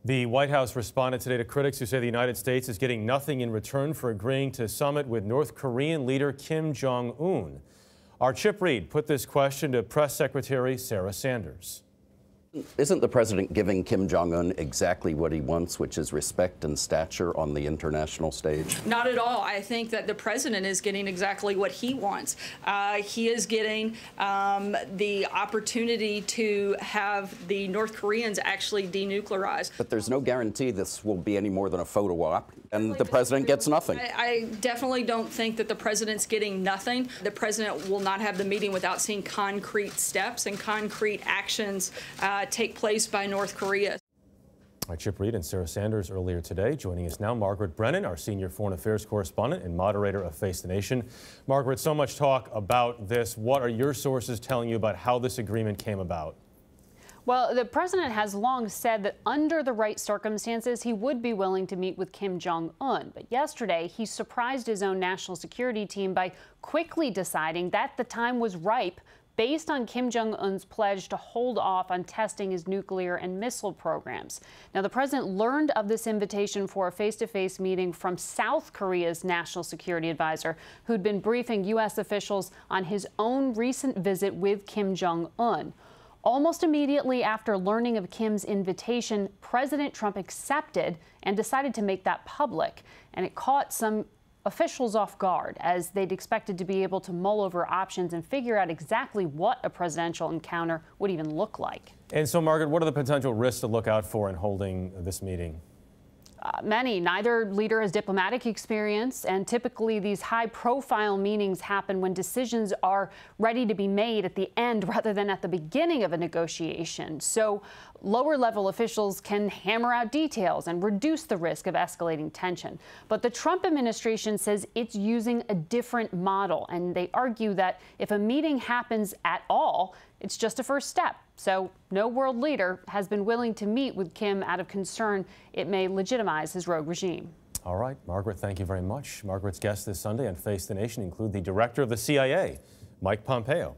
The White House responded today to critics who say the United States is getting nothing in return for agreeing to summit with North Korean leader Kim Jong Un. Our Chip Reed put this question to Press Secretary Sarah Sanders. Isn't the president giving Kim Jong Un exactly what he wants, which is respect and stature on the international stage? Not at all. I think that the president is getting exactly what he wants. He is getting the opportunity to have the North Koreans actually denuclearize. But there's no guarantee this will be any more than a photo op, and the president gets nothing. I definitely don't think that the president's getting nothing. The president will not have the meeting without seeing concrete steps and concrete actions take place by North Korea. All right, Chip Reed and Sarah Sanders earlier today. Joining us now, Margaret Brennan, our senior foreign affairs correspondent and moderator of Face the Nation. Margaret, so much talk about this. What are your sources telling you about how this agreement came about? Well, the president has long said that under the right circumstances, he would be willing to meet with Kim Jong Un. But yesterday, he surprised his own national security team by quickly deciding that the time was ripe based on Kim Jong Un's pledge to hold off on testing his nuclear and missile programs. Now, the president learned of this invitation for a face-to-face meeting from South Korea's national security advisor, who'd been briefing U.S. officials on his own recent visit with Kim Jong Un. Almost immediately after learning of Kim's invitation, President Trump accepted and decided to make that public. And it caught some officials off guard, as they'd expected to be able to mull over options and figure out exactly what a presidential encounter would even look like. And so, Margaret, what are the potential risks to look out for in holding this meeting? Many. Neither leader has diplomatic experience, and typically these high-profile meetings happen when decisions are ready to be made at the end rather than at the beginning of a negotiation. So lower-level officials can hammer out details and reduce the risk of escalating tension. But the Trump administration says it's using a different model, and they argue that if a meeting happens at all, it's just a first step. So no world leader has been willing to meet with Kim out of concern it may legitimize his rogue regime. All right, Margaret, thank you very much. Margaret's guests this Sunday on Face the Nation include the director of the CIA, Mike Pompeo.